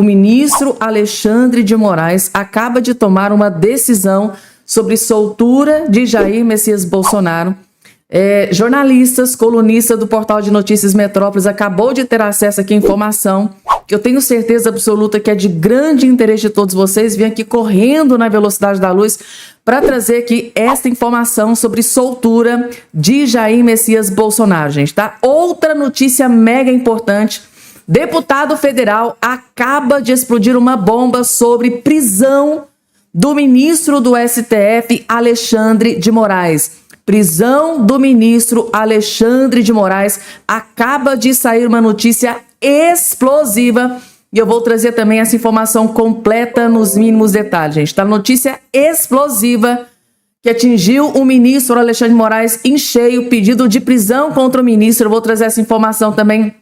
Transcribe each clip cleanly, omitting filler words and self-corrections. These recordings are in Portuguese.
O ministro Alexandre de Moraes acaba de tomar uma decisão sobre soltura de Jair Messias Bolsonaro. Jornalistas, colunista do portal de notícias Metrópolis acabou de ter acesso aqui à informação que eu tenho certeza absoluta que é de grande interesse de todos vocês. Vim aqui correndo na velocidade da luz para trazer aqui esta informação sobre soltura de Jair Messias Bolsonaro, gente, tá? Outra notícia mega importante. Deputado federal acaba de explodir uma bomba sobre prisão do ministro do STF, Alexandre de Moraes. Prisão do ministro Alexandre de Moraes. Acaba de sair uma notícia explosiva e eu vou trazer também essa informação completa nos mínimos detalhes, gente. Tá? Notícia explosiva que atingiu o ministro Alexandre de Moraes em cheio, pedido de prisão contra o ministro. Eu vou trazer essa informação também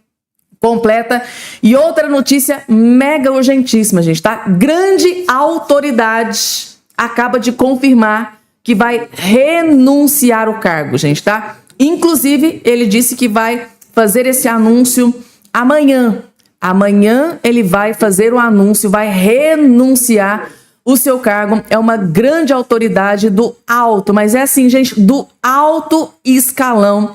completa. E outra notícia mega urgentíssima, gente, tá? Grande autoridade acaba de confirmar que vai renunciar o cargo, gente, tá? Inclusive, ele disse que vai fazer esse anúncio amanhã. Amanhã ele vai fazer o anúncio, vai renunciar o seu cargo. É uma grande autoridade do alto, mas é assim, gente, do alto escalão.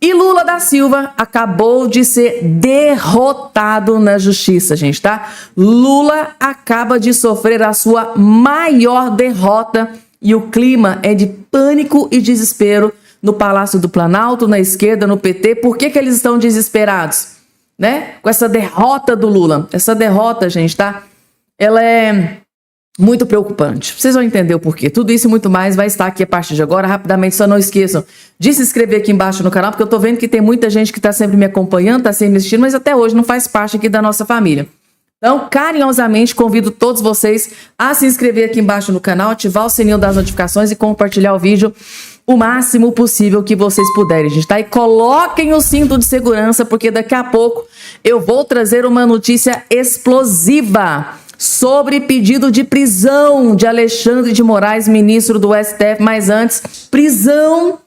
E Lula da Silva acabou de ser derrotado na justiça, gente, tá? Lula acaba de sofrer a sua maior derrota e o clima é de pânico e desespero no Palácio do Planalto, na esquerda, no PT. Por que eles estão desesperados, né? Com essa derrota do Lula. Essa derrota, gente, tá? Ela é muito preocupante. Vocês vão entender o porquê. Tudo isso e muito mais vai estar aqui a partir de agora. Rapidamente, só não esqueçam de se inscrever aqui embaixo no canal, porque eu tô vendo que tem muita gente que tá sempre me acompanhando, tá sempre me assistindo, mas até hoje não faz parte aqui da nossa família. Então, carinhosamente, convido todos vocês a se inscrever aqui embaixo no canal, ativar o sininho das notificações e compartilhar o vídeo o máximo possível que vocês puderem, gente, tá? E coloquem o cinto de segurança, porque daqui a pouco eu vou trazer uma notícia explosiva sobre pedido de prisão de Alexandre de Moraes, ministro do STF. Mas antes, prisão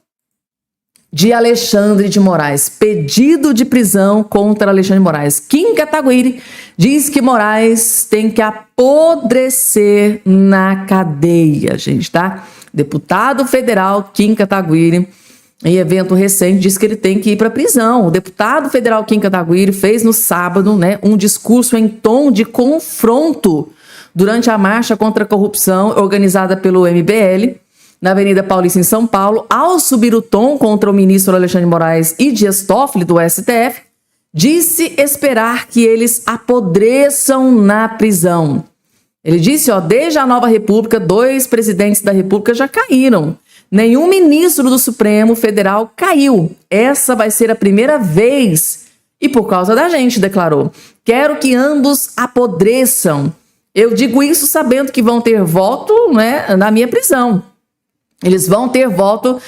de Alexandre de Moraes. Pedido de prisão contra Alexandre de Moraes. Kim Kataguiri diz que Moraes tem que apodrecer na cadeia, gente, tá? Deputado federal Kim Kataguiri, em evento recente, disse que ele tem que ir para prisão. O deputado federal Kim Kataguiri fez no sábado, né, um discurso em tom de confronto durante a marcha contra a corrupção organizada pelo MBL na Avenida Paulista, em São Paulo. Ao subir o tom contra o ministro Alexandre de Moraes e Dias Toffoli, do STF, disse esperar que eles apodreçam na prisão. Ele disse, ó, desde a nova república, 2 presidentes da república já caíram. Nenhum ministro do Supremo Federal caiu. Essa vai ser a primeira vez. E por causa da gente, declarou. Quero que ambos apodreçam. Eu digo isso sabendo que vão ter voto, né, na minha prisão. Eles vão ter voto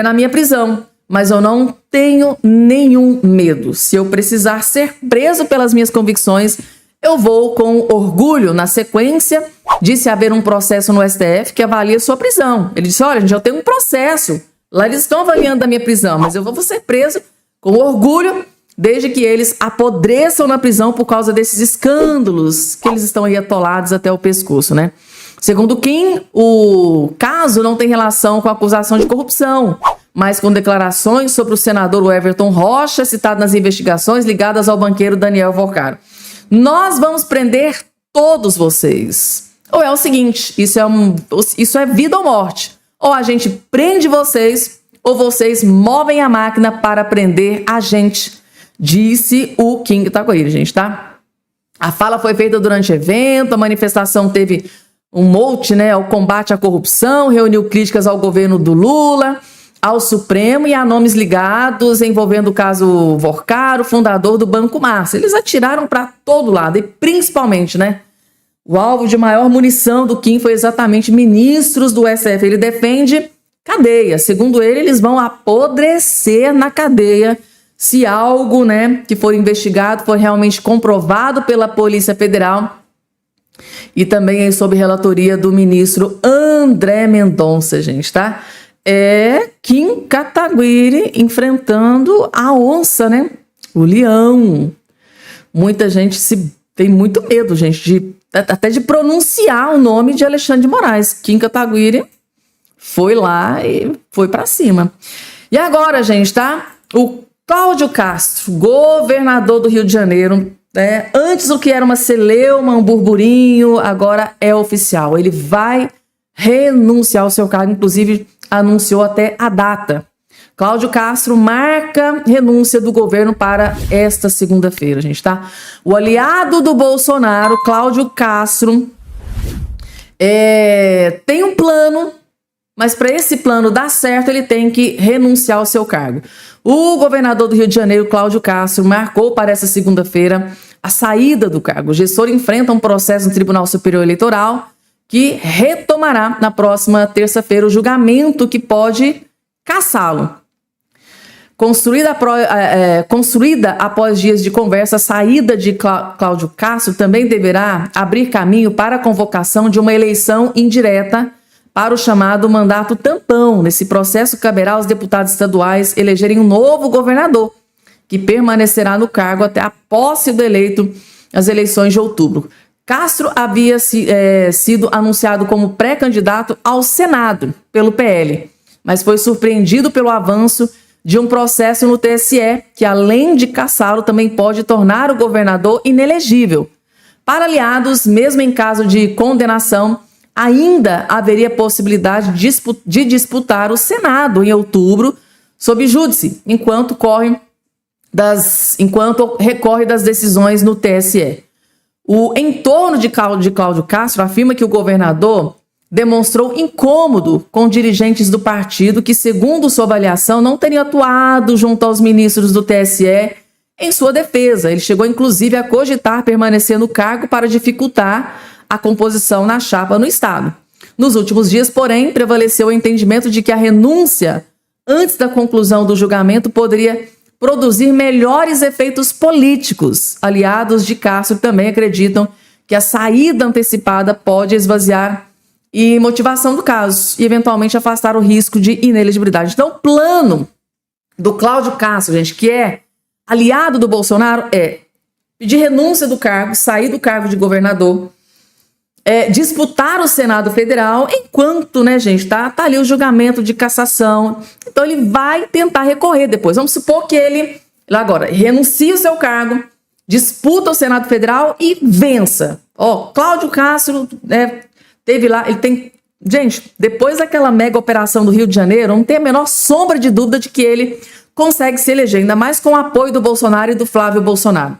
na minha prisão. Mas eu não tenho nenhum medo. Se eu precisar ser preso pelas minhas convicções, eu vou com orgulho. Na sequência, disse haver um processo no STF que avalia sua prisão. Ele disse, olha, gente, eu tenho um processo. Lá eles estão avaliando a minha prisão, mas eu vou ser preso com orgulho, desde que eles apodreçam na prisão por causa desses escândalos que eles estão aí atolados até o pescoço, né? Segundo Kim, o caso não tem relação com a acusação de corrupção, mas com declarações sobre o senador Everton Rocha, citado nas investigações ligadas ao banqueiro Daniel Vocaro. Nós vamos prender todos vocês. Ou é o seguinte, isso é vida ou morte. Ou a gente prende vocês, ou vocês movem a máquina para prender a gente, disse o Kim Kataguiri, gente, tá? A fala foi feita durante o evento, a manifestação teve um monte, né, ao combate à corrupção, reuniu críticas ao governo do Lula, ao Supremo e a nomes ligados envolvendo o caso Vocaro, fundador do Banco Márcia. Eles atiraram para todo lado e principalmente, né, o alvo de maior munição do Kim foi exatamente ministros do STF. Ele defende cadeia. Segundo ele, eles vão apodrecer na cadeia se algo, né, que for investigado for realmente comprovado pela Polícia Federal. E também sob relatoria do ministro André Mendonça, gente, tá? Kim Kataguiri enfrentando a onça, né? O leão. Muita gente se tem muito medo, gente, até de pronunciar o nome de Alexandre de Moraes. Kim Kataguiri foi lá e foi para cima. E agora, gente, tá? O Cláudio Castro, governador do Rio de Janeiro, né? Antes o que era uma celeuma, um burburinho, agora é oficial. Ele vai renunciar ao seu cargo, inclusive anunciou até a data. Cláudio Castro marca renúncia do governo para esta segunda-feira, gente, tá? O aliado do Bolsonaro, Cláudio Castro, tem um plano, mas para esse plano dar certo, ele tem que renunciar ao seu cargo. O governador do Rio de Janeiro, Cláudio Castro, marcou para essa segunda-feira a saída do cargo. O gestor enfrenta um processo no Tribunal Superior Eleitoral que retomará na próxima terça-feira o julgamento que pode cassá-lo. Construída após dias de conversa, a saída de Cláudio Castro também deverá abrir caminho para a convocação de uma eleição indireta para o chamado mandato tampão. Nesse processo, caberá aos deputados estaduais elegerem um novo governador, que permanecerá no cargo até a posse do eleito nas eleições de outubro. Castro havia sido anunciado como pré-candidato ao Senado pelo PL, mas foi surpreendido pelo avanço de um processo no TSE, que além de cassá-lo, também pode tornar o governador inelegível. Para aliados, mesmo em caso de condenação, ainda haveria possibilidade de disputar o Senado em outubro sob júdice, enquanto recorre das decisões no TSE. O entorno de Cláudio Castro afirma que o governador demonstrou incômodo com dirigentes do partido que, segundo sua avaliação, não teriam atuado junto aos ministros do TSE em sua defesa. Ele chegou, inclusive, a cogitar permanecer no cargo para dificultar a composição na chapa no Estado. Nos últimos dias, porém, prevaleceu o entendimento de que a renúncia antes da conclusão do julgamento poderia produzir melhores efeitos políticos. Aliados de Castro também acreditam que a saída antecipada pode esvaziar a motivação do caso e, eventualmente, afastar o risco de inelegibilidade. Então, o plano do Cláudio Castro, gente, que é aliado do Bolsonaro, é pedir renúncia do cargo, sair do cargo de governador, disputar o Senado Federal, enquanto, né, gente, tá ali o julgamento de cassação. Então, ele vai tentar recorrer depois. Vamos supor que ele, agora, renuncia o seu cargo, disputa o Senado Federal e vença. Cláudio Castro, teve lá, ele tem... Gente, depois daquela mega operação do Rio de Janeiro, não tem a menor sombra de dúvida de que ele consegue se eleger, ainda mais com o apoio do Bolsonaro e do Flávio Bolsonaro.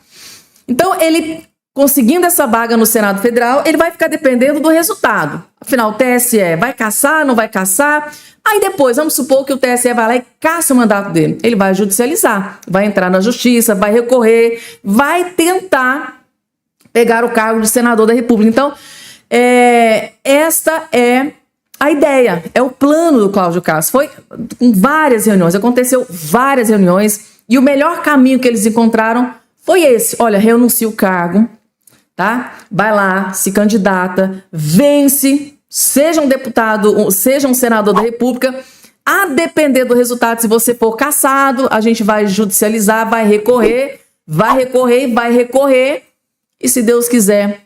Então, ele, conseguindo essa vaga no Senado Federal, ele vai ficar dependendo do resultado. Afinal, o TSE vai cassar, não vai cassar? Aí depois, vamos supor que o TSE vai lá e caça o mandato dele. Ele vai judicializar, vai entrar na justiça, vai recorrer, vai tentar pegar o cargo de senador da República. Então, esta é a ideia, é o plano do Cláudio Castro. Foi com várias reuniões, aconteceu várias reuniões, e o melhor caminho que eles encontraram foi esse. Olha, renuncia o cargo, tá? Vai lá, se candidata, vence, seja um deputado, seja um senador da República. A depender do resultado, se você for cassado, a gente vai judicializar, vai recorrer, e se Deus quiser,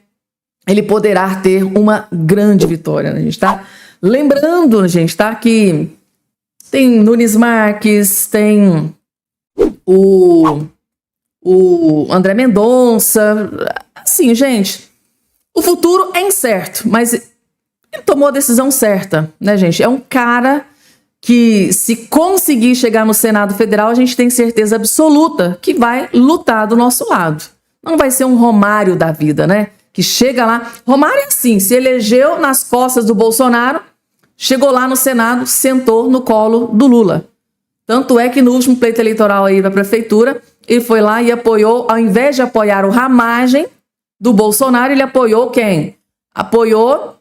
ele poderá ter uma grande vitória, né, gente, tá? Lembrando, gente, tá, que tem Nunes Marques, tem o André Mendonça. Assim, gente, o futuro é incerto, mas ele tomou a decisão certa, né, gente? É um cara que, se conseguir chegar no Senado Federal, a gente tem certeza absoluta que vai lutar do nosso lado. Não vai ser um Romário da vida, né? Que chega lá. Romário é assim, se elegeu nas costas do Bolsonaro, chegou lá no Senado, sentou no colo do Lula. Tanto é que no último pleito eleitoral aí da prefeitura, ele foi lá e apoiou, ao invés de apoiar o Ramagem do Bolsonaro, ele apoiou quem? Apoiou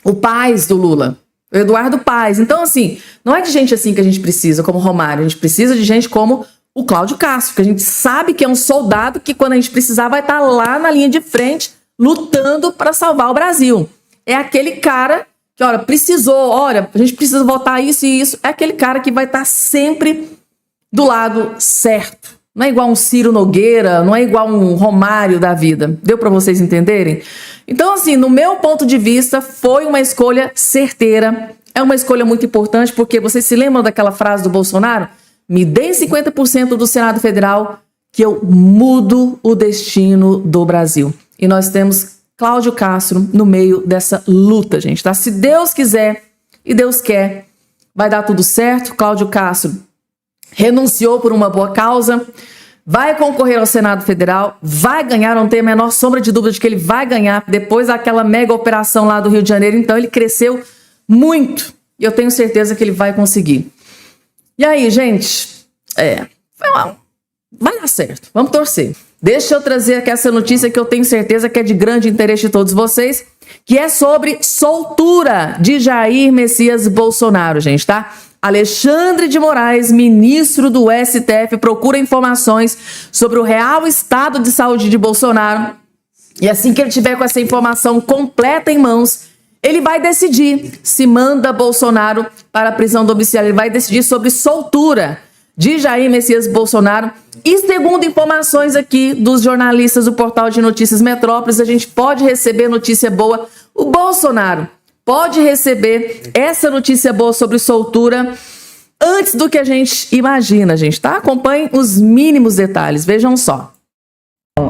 o Paes do Lula, o Eduardo Paes. Então, assim, não é de gente assim que a gente precisa, como Romário, a gente precisa de gente como o Cláudio Castro, que a gente sabe que é um soldado que, quando a gente precisar, vai estar lá na linha de frente, lutando para salvar o Brasil. É aquele cara que, olha, a gente precisa votar isso e isso. É aquele cara que vai estar sempre do lado certo. Não é igual um Ciro Nogueira, não é igual um Romário da vida. Deu para vocês entenderem? Então, assim, no meu ponto de vista, foi uma escolha certeira. É uma escolha muito importante, porque vocês se lembram daquela frase do Bolsonaro? Me deem 50% do Senado Federal que eu mudo o destino do Brasil. E nós temos Cláudio Castro no meio dessa luta, gente, tá? Se Deus quiser e Deus quer, vai dar tudo certo. Cláudio Castro renunciou por uma boa causa, vai concorrer ao Senado Federal, vai ganhar, não tem a menor sombra de dúvida de que ele vai ganhar depois daquela mega operação lá do Rio de Janeiro. Então ele cresceu muito e eu tenho certeza que ele vai conseguir. E aí, gente, vai dar certo, vamos torcer. Deixa eu trazer aqui essa notícia que eu tenho certeza que é de grande interesse de todos vocês, que é sobre soltura de Jair Messias Bolsonaro, gente, tá? Alexandre de Moraes, ministro do STF, procura informações sobre o real estado de saúde de Bolsonaro. E assim que ele tiver com essa informação completa em mãos, ele vai decidir se manda Bolsonaro para a prisão domiciliar. Ele vai decidir sobre soltura de Jair Messias Bolsonaro. E segundo informações aqui dos jornalistas do portal de notícias Metrópolis, a gente pode receber notícia boa. O Bolsonaro pode receber essa notícia boa sobre soltura antes do que a gente imagina, gente, tá? Acompanhem os mínimos detalhes, vejam só.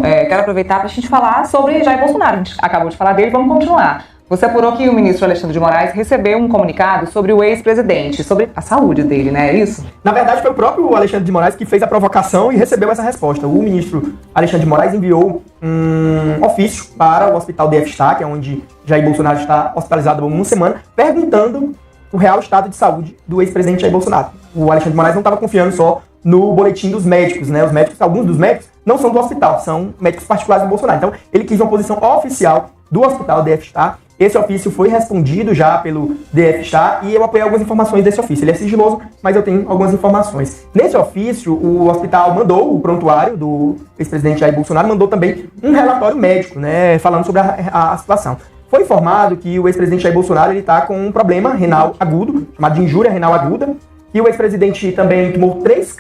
Quero aproveitar para a gente falar sobre Jair Bolsonaro. A gente acabou de falar dele, vamos continuar. Você apurou que o ministro Alexandre de Moraes recebeu um comunicado sobre o ex-presidente, sobre a saúde dele, né? É isso? Na verdade, foi o próprio Alexandre de Moraes que fez a provocação e recebeu essa resposta. O ministro Alexandre de Moraes enviou um ofício para o Hospital DF-STAR, que é onde Jair Bolsonaro está hospitalizado há uma semana, perguntando o real estado de saúde do ex-presidente Jair Bolsonaro. O Alexandre de Moraes não estava confiando só no boletim dos médicos, né? Os médicos, alguns dos médicos não são do hospital, são médicos particulares do Bolsonaro. Então, ele quis uma posição oficial do Hospital DF-STAR. Esse ofício foi respondido já pelo DF-STAR e eu apoiei algumas informações desse ofício. Ele é sigiloso, mas eu tenho algumas informações. Nesse ofício, o hospital mandou, o prontuário do ex-presidente Jair Bolsonaro mandou também um relatório médico, né, falando sobre a situação. Foi informado que o ex-presidente Jair Bolsonaro está com um problema renal agudo, chamado de injúria renal aguda, que o ex-presidente também tomou 3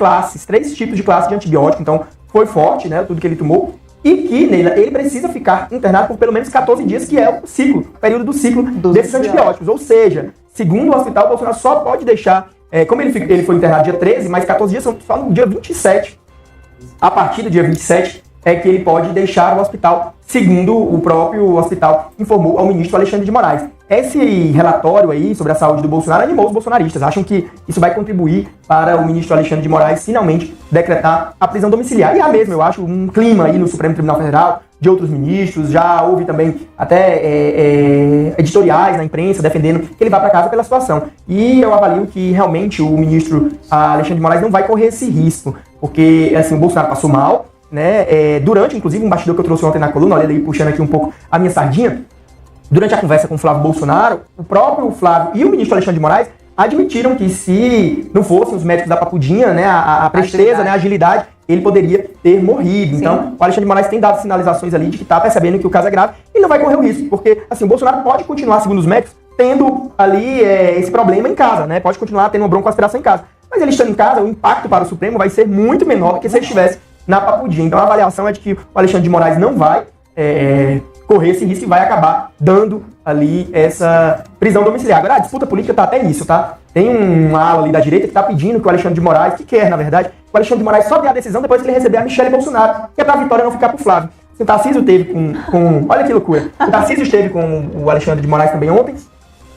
tipos de classe de antibiótico, então foi forte, né, tudo que ele tomou. E que ele precisa ficar internado por pelo menos 14 dias, que é o período do ciclo desses antibióticos. Ou seja, segundo o hospital, o Bolsonaro só pode deixar, como ele foi internado dia 13, mais 14 dias são só no dia 27. A partir do dia 27 é que ele pode deixar o hospital, segundo o próprio hospital informou ao ministro Alexandre de Moraes. Esse relatório aí sobre a saúde do Bolsonaro animou os bolsonaristas. Acham que isso vai contribuir para o ministro Alexandre de Moraes finalmente decretar a prisão domiciliar. E há mesmo, eu acho, um clima aí no Supremo Tribunal Federal de outros ministros. Já houve também até editoriais na imprensa defendendo que ele vá para casa pela situação. E eu avalio que realmente o ministro Alexandre de Moraes não vai correr esse risco. Porque assim, o Bolsonaro passou mal, né? Durante, inclusive, um bastidor que eu trouxe ontem na coluna, olha aí, puxando aqui um pouco a minha sardinha. Durante a conversa com o Flávio Bolsonaro, o próprio Flávio e o ministro Alexandre de Moraes admitiram que se não fossem os médicos da Papudinha, né, a presteza, né, a agilidade, ele poderia ter morrido. Sim. Então, o Alexandre de Moraes tem dado sinalizações ali de que está percebendo que o caso é grave e não vai correr o risco, porque assim, o Bolsonaro pode continuar, segundo os médicos, tendo ali esse problema em casa, né, pode continuar tendo uma broncoaspiração em casa. Mas ele estando em casa, o impacto para o Supremo vai ser muito menor do que se ele estivesse na Papudinha. Então, a avaliação é de que o Alexandre de Moraes não vai correr esse risco e vai acabar dando ali essa prisão domiciliar. Agora, a disputa política tá até nisso, tá? Tem uma ala ali da direita que tá pedindo que o Alexandre de Moraes, que quer, na verdade, que o Alexandre de Moraes só dê a decisão depois que ele receber a Michelle Bolsonaro, que é pra Vitória não ficar pro Flávio. O Tarcísio teve com olha que loucura. O Tarcísio esteve com o Alexandre de Moraes também ontem,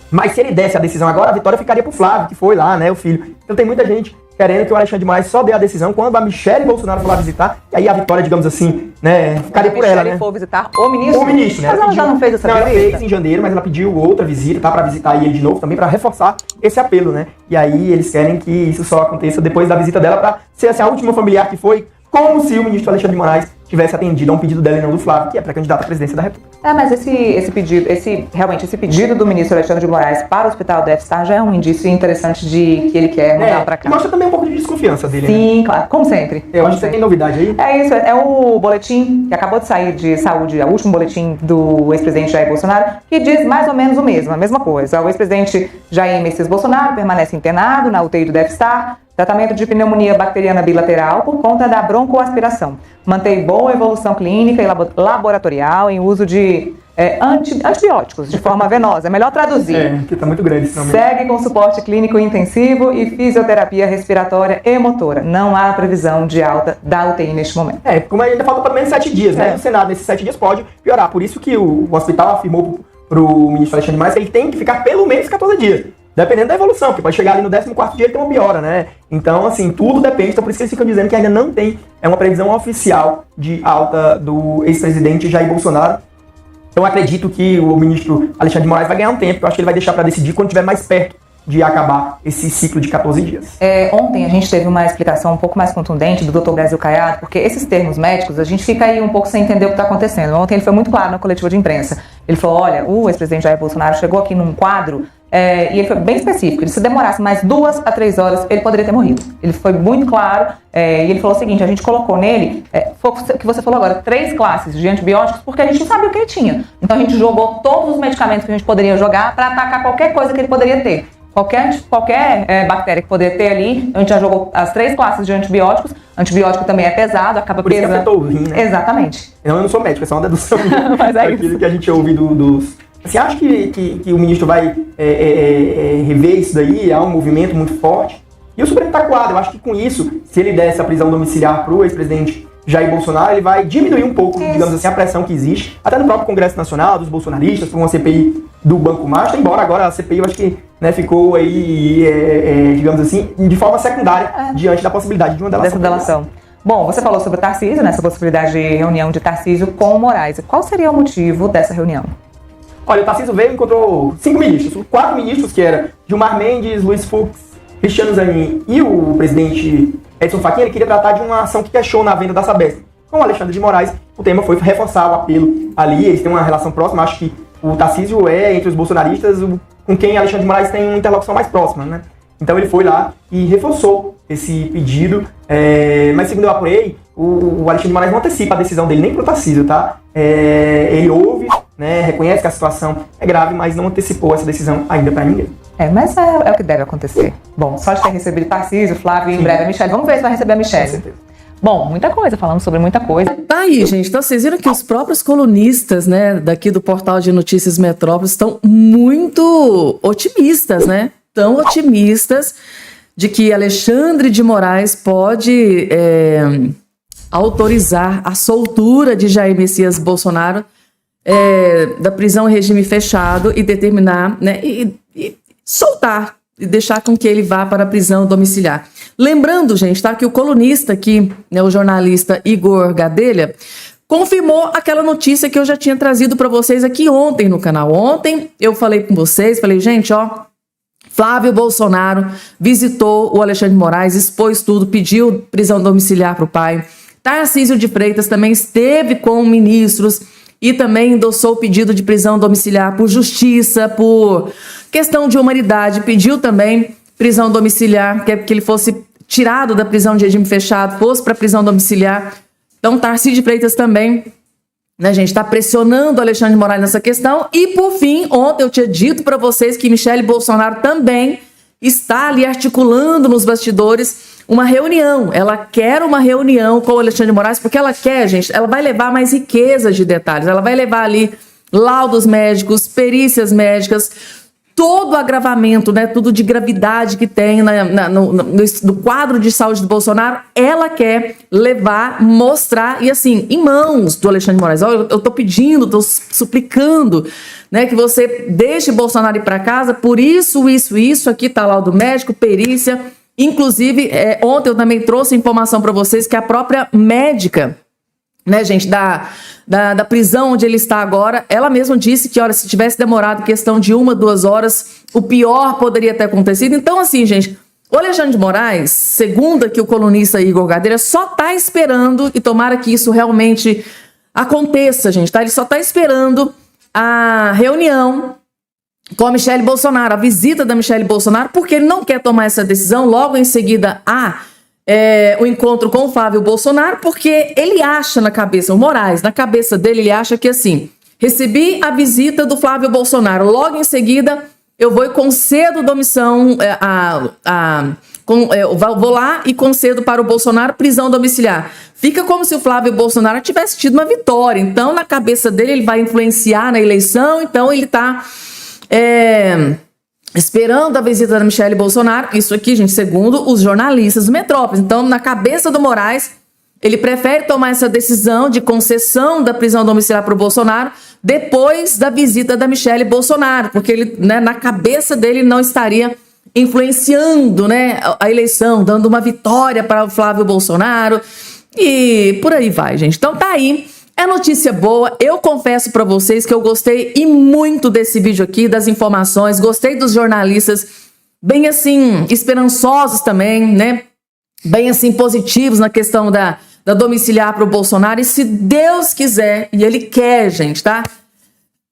mas se ele desse a decisão agora, a Vitória ficaria pro Flávio, que foi lá, né, o filho. Então tem muita gente querendo que o Alexandre de Moraes só dê a decisão quando a Michelle Bolsonaro for lá visitar, e aí a Vitória, digamos assim, né, ficaria por ela, né? For visitar o ministro? O ministro, né? Mas ela já não fez essa visita? Ela fez em janeiro, mas ela pediu outra visita, tá, pra visitar ele de novo também, pra reforçar esse apelo, né? E aí eles querem que isso só aconteça depois da visita dela, pra ser assim, a última familiar que foi, como se o ministro Alexandre de Moraes tivesse atendido a um pedido dela e não do Flávio, que é pré-candidato à presidência da República. Mas esse pedido do ministro Alexandre de Moraes para o Hospital DF-STAR já é um indício interessante de que ele quer mudar para cá. Mostra também um pouco de desconfiança dele, Sim, né? claro, como sempre. Eu acho que você tem novidade aí. É isso, é o boletim que acabou de sair de saúde, é o último boletim do ex-presidente Jair Bolsonaro, que diz mais ou menos a mesma coisa. O ex-presidente Jair Messias Bolsonaro permanece internado na UTI do DF-STAR, Tratamento de pneumonia bacteriana bilateral por conta da broncoaspiração. Mantém boa evolução clínica e laboratorial em uso de antibióticos de forma venosa. É melhor traduzir. Porque tá muito grande esse nome. Segue com suporte clínico intensivo e fisioterapia respiratória e motora. Não há previsão de alta da UTI neste momento. Como ainda falta pelo menos 7 dias, né? O Senado, nesses 7 dias, pode piorar. Por isso que o hospital afirmou pro ministro Alexandre de Moraes que ele tem que ficar pelo menos 14 dias. Dependendo da evolução, porque pode chegar ali no 14º dia ele tem uma piora, né? Então, assim, tudo depende. Então, por isso que eles ficam dizendo que ainda não tem uma previsão oficial de alta do ex-presidente Jair Bolsonaro. Eu acredito que o ministro Alexandre de Moraes vai ganhar um tempo. Eu acho que ele vai deixar para decidir quando estiver mais perto de acabar esse ciclo de 14 dias. Ontem a gente teve uma explicação um pouco mais contundente do Dr. Brasil Caiado, porque esses termos médicos, a gente fica aí um pouco sem entender o que está acontecendo. Ontem ele foi muito claro na coletiva de imprensa. Ele falou, olha, o ex-presidente Jair Bolsonaro chegou aqui num quadro e ele foi bem específico. Se demorasse mais 2 a 3 horas, ele poderia ter morrido. Ele foi muito claro e ele falou o seguinte, a gente colocou nele, foi o que você falou agora, 3 classes de antibióticos, porque a gente não sabia o que ele tinha. Então a gente jogou todos os medicamentos que a gente poderia jogar para atacar qualquer coisa que ele poderia ter. Qualquer bactéria que poderia ter ali, a gente já jogou as 3 classes de antibióticos. Antibiótico também é pesado, acaba pesando. Por isso que afetou o rim, né? Exatamente. Eu não sou médico, é só uma dedução Mas daquilo que a gente ouve dos... Você acha que o ministro vai rever isso daí? Há um movimento muito forte. E o Supremo está coado. Eu acho que com isso, se ele der essa prisão domiciliar para o ex-presidente Jair Bolsonaro, ele vai diminuir um pouco, digamos assim, a pressão que existe, até no próprio Congresso Nacional, dos bolsonaristas, por uma CPI do Banco Master, embora agora a CPI, eu acho que ficou aí, digamos assim, de forma secundária, diante da possibilidade de uma delação. Dessa delação. Bom, você falou sobre o Tarcísio, nessa possibilidade de reunião de Tarcísio com o Moraes. Qual seria o motivo dessa reunião? Olha, o Tarcísio veio e encontrou 5 ministros, 4 ministros, que eram Gilmar Mendes, Luiz Fux, Cristiano Zanin e o presidente Edson Fachin. Ele queria tratar de uma ação que questiona a venda da Sabesp. Com o Alexandre de Moraes, o tema foi reforçar o apelo ali, eles têm uma relação próxima. Acho que o Tarcísio entre os bolsonaristas, com quem Alexandre de Moraes tem uma interlocução mais próxima, né? Então ele foi lá e reforçou esse pedido, mas segundo eu apurei, o Alexandre de Moraes não antecipa a decisão dele nem pro Tarcísio, tá? Ele ouve, né, reconhece que a situação é grave, mas não antecipou essa decisão ainda para ninguém. Mas é o que deve acontecer. Bom, só de ter recebido Tarcísio, Flávio e em breve a Michelle. Vamos ver se vai receber a Michelle. Com certeza. Bom, muita coisa, falamos sobre muita coisa. Tá aí, gente. Então, vocês viram que os próprios colunistas, né, daqui do portal de notícias Metrópolis estão muito otimistas, né? Tão otimistas de que Alexandre de Moraes pode autorizar a soltura de Jair Messias Bolsonaro da prisão em regime fechado e determinar, né, e soltar e deixar com que ele vá para a prisão domiciliar. Lembrando, gente, tá, que o colunista aqui, né, o jornalista Igor Gadelha, confirmou aquela notícia que eu já tinha trazido para vocês aqui ontem no canal. Ontem eu falei com vocês, falei, gente, Flávio Bolsonaro visitou o Alexandre de Moraes, expôs tudo, pediu prisão domiciliar para o pai. Tarcísio de Freitas também esteve com ministros e também endossou o pedido de prisão domiciliar por justiça, por questão de humanidade, pediu também prisão domiciliar, que ele fosse tirado da prisão de regime fechado, fosse para prisão domiciliar. Então, Tarcísio de Freitas também, né, gente, está pressionando o Alexandre de Moraes nessa questão. E, por fim, ontem eu tinha dito para vocês que Michelle Bolsonaro também está ali articulando nos bastidores uma reunião. Ela quer uma reunião com o Alexandre de Moraes, porque ela quer, gente, ela vai levar mais riqueza de detalhes. Ela vai levar ali laudos médicos, perícias médicas, todo o agravamento, né, tudo de gravidade que tem no quadro de saúde do Bolsonaro, ela quer levar, mostrar, e assim, em mãos do Alexandre de Moraes. Eu tô pedindo, tô suplicando, né, que você deixe Bolsonaro ir para casa, por isso, aqui tá laudo médico, perícia. Inclusive, ontem eu também trouxe informação para vocês que a própria médica, né, gente, da prisão onde ele está agora, ela mesma disse que, olha, se tivesse demorado questão de 1, 2 horas, o pior poderia ter acontecido. Então, assim, gente, o Alexandre de Moraes, segundo aqui o colunista Igor Gadelha, só tá esperando, e tomara que isso realmente aconteça, gente, tá? Ele só tá esperando a reunião com a Michelle Bolsonaro, a visita da Michelle Bolsonaro, porque ele não quer tomar essa decisão logo em seguida o encontro com o Flávio Bolsonaro, porque ele acha na cabeça, o Moraes, na cabeça dele, ele acha que assim, recebi a visita do Flávio Bolsonaro, logo em seguida eu vou e concedo domissão, vou lá e concedo para o Bolsonaro prisão domiciliar. Fica como se o Flávio Bolsonaro tivesse tido uma vitória. Então, na cabeça dele, ele vai influenciar na eleição. Então, ele está esperando a visita da Michelle Bolsonaro. Isso aqui, gente, segundo os jornalistas do Metrópolis. Então, na cabeça do Moraes, ele prefere tomar essa decisão de concessão da prisão domiciliar para o Bolsonaro depois da visita da Michelle Bolsonaro, porque ele, né, na cabeça dele não estaria influenciando, né, a eleição, dando uma vitória para o Flávio Bolsonaro e por aí vai, gente. Então tá aí, é notícia boa. Eu confesso para vocês que eu gostei e muito desse vídeo aqui, das informações, gostei dos jornalistas bem assim, esperançosos também, né, bem assim, positivos na questão da domiciliar para o Bolsonaro. E se Deus quiser, e Ele quer, gente, tá?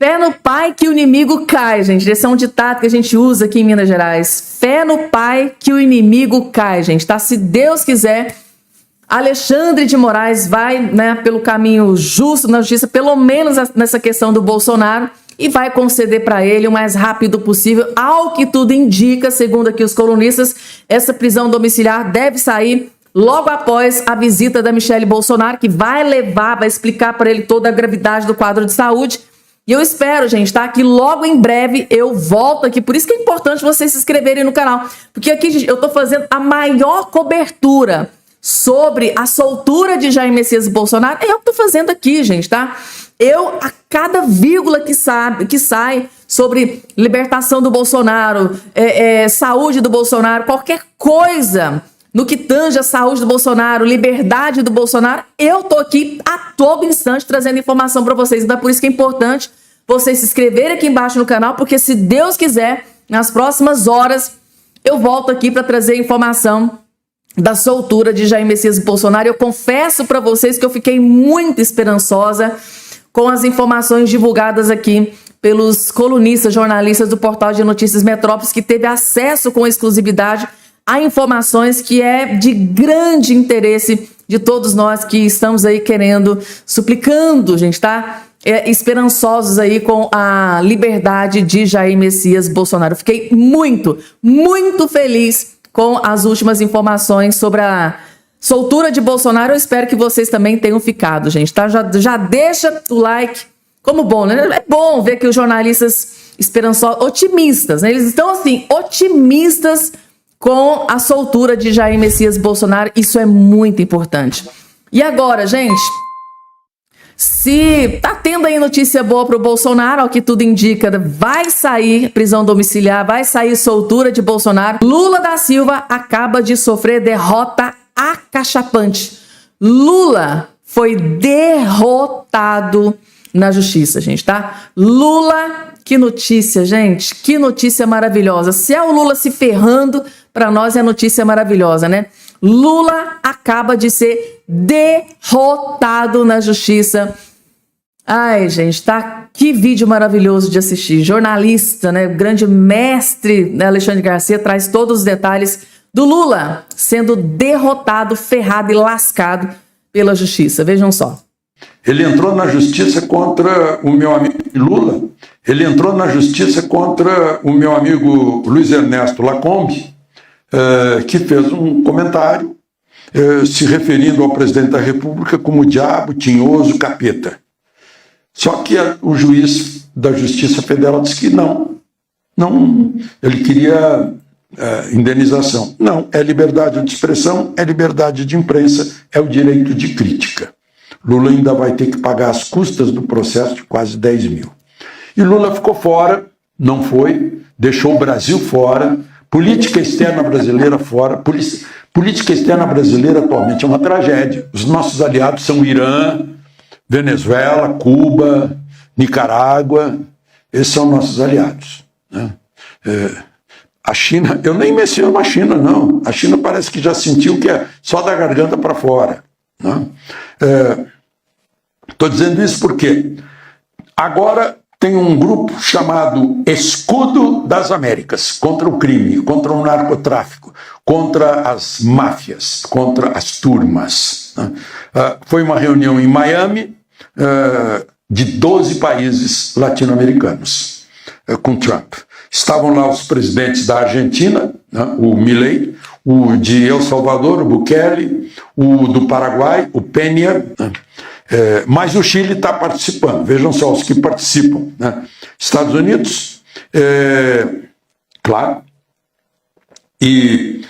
Fé no Pai que o inimigo cai, gente. Esse é um ditado que a gente usa aqui em Minas Gerais. Fé no Pai que o inimigo cai, gente, tá? Se Deus quiser, Alexandre de Moraes vai, né, pelo caminho justo na justiça, pelo menos nessa questão do Bolsonaro, e vai conceder para ele o mais rápido possível. Ao que tudo indica, segundo aqui os colunistas, essa prisão domiciliar deve sair logo após a visita da Michelle Bolsonaro, que vai explicar para ele toda a gravidade do quadro de saúde. E eu espero, gente, tá? Que logo em breve eu volto aqui. Por isso que é importante vocês se inscreverem no canal. Porque aqui, gente, eu tô fazendo a maior cobertura sobre a soltura de Jair Messias Bolsonaro. É eu que tô fazendo aqui, gente, tá? A cada vírgula que sai sobre libertação do Bolsonaro, saúde do Bolsonaro, qualquer coisa no que tange a saúde do Bolsonaro, liberdade do Bolsonaro, eu tô aqui a todo instante trazendo informação para vocês. Então é por isso que é importante vocês se inscreverem aqui embaixo no canal, porque se Deus quiser, nas próximas horas, eu volto aqui para trazer informação da soltura de Jair Messias Bolsonaro. Eu confesso para vocês que eu fiquei muito esperançosa com as informações divulgadas aqui pelos colunistas, jornalistas do portal de notícias Metrópolis, que teve acesso com exclusividade a informações que é de grande interesse de todos nós que estamos aí querendo, suplicando, gente, tá? Esperançosos aí com a liberdade de Jair Messias Bolsonaro. Eu fiquei muito, muito feliz com as últimas informações sobre a soltura de Bolsonaro. Eu espero que vocês também tenham ficado, gente, tá? Já deixa o like, como bom, né? É bom ver que os jornalistas esperançosos, otimistas, né? Eles estão, assim, otimistas com a soltura de Jair Messias Bolsonaro. Isso é muito importante. E agora, gente, se tá tendo aí notícia boa pro Bolsonaro, ao que tudo indica, vai sair prisão domiciliar, vai sair soltura de Bolsonaro. Lula da Silva acaba de sofrer derrota acachapante. Lula foi derrotado na justiça, gente, tá? Lula, que notícia, gente, que notícia maravilhosa. Se é o Lula se ferrando, para nós é notícia maravilhosa, né? Lula acaba de ser derrotado na justiça. Ai, gente, tá? Que vídeo maravilhoso de assistir. Jornalista, né? O grande mestre, né, Alexandre Garcia, traz todos os detalhes do Lula sendo derrotado, ferrado e lascado pela justiça. Vejam só. Ele entrou na justiça contra o meu amigo Lula. Ele entrou na justiça contra o meu amigo Luiz Ernesto Lacombe, que fez um comentário se referindo ao presidente da República como diabo, tinhoso, capeta. Só que o juiz da Justiça Federal disse que não, ele queria indenização. Não, é liberdade de expressão, é liberdade de imprensa, é o direito de crítica. Lula ainda vai ter que pagar as custas do processo de quase 10 mil. E Lula ficou fora, não foi, deixou o Brasil fora, política externa brasileira fora. Política externa brasileira atualmente é uma tragédia. Os nossos aliados são Irã, Venezuela, Cuba, Nicarágua. Esses são nossos aliados, né? A China, eu nem menciono a China, não. A China parece que já sentiu que é só da garganta para fora, né? Estou dizendo isso porque agora tem um grupo chamado Escudo das Américas contra o crime, contra o narcotráfico, contra as máfias, contra as turmas, né? Foi uma reunião em Miami de 12 países latino-americanos com Trump. Estavam lá os presidentes da Argentina, né, o Milei, o de El Salvador, o Bukele, o do Paraguai, o Peña, né? Mas o Chile está participando. Vejam só os que participam, né? Estados Unidos, claro, e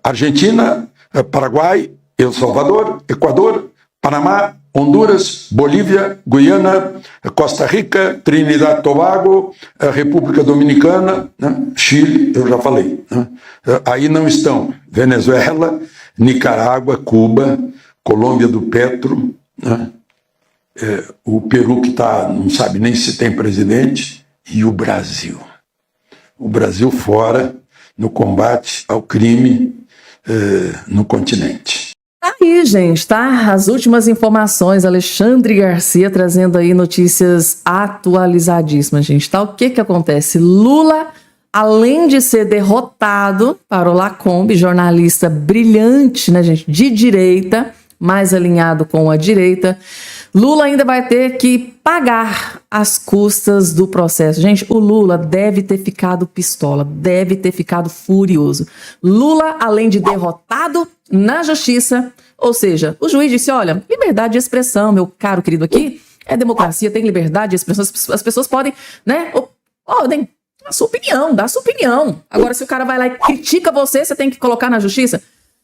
Argentina, Paraguai, El Salvador, Equador, Panamá, Honduras, Bolívia, Guiana, Costa Rica, Trinidad e Tobago, República Dominicana, né? Chile, eu já falei, né? Aí não estão Venezuela, Nicarágua, Cuba, Colômbia do Petro, né? O Peru que não sabe nem se tem presidente, e o Brasil. O Brasil fora no combate ao crime no continente. Aí, gente, tá? As últimas informações, Alexandre Garcia trazendo aí notícias atualizadíssimas, gente, tá? O que que acontece? Lula, além de ser derrotado para o Lacombe, jornalista brilhante, né, gente, de direita, mais alinhado com a direita, Lula ainda vai ter que pagar as custas do processo. Gente, o Lula deve ter ficado pistola, deve ter ficado furioso. Lula, além de derrotado na justiça, ou seja, o juiz disse, olha, liberdade de expressão, meu caro querido, aqui é democracia, tem liberdade de expressão, as pessoas podem, né, podem dar a sua opinião. Agora, se o cara vai lá e critica você, você tem que colocar na justiça?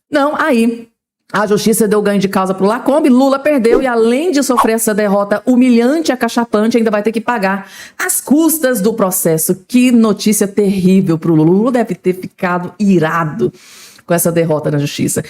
Não, aí a justiça deu ganho de causa para o Lacombe, Lula perdeu e, além de sofrer essa derrota humilhante e acachapante, ainda vai ter que pagar as custas do processo. Que notícia terrível para o Lula. Lula deve ter ficado irado com essa derrota na justiça.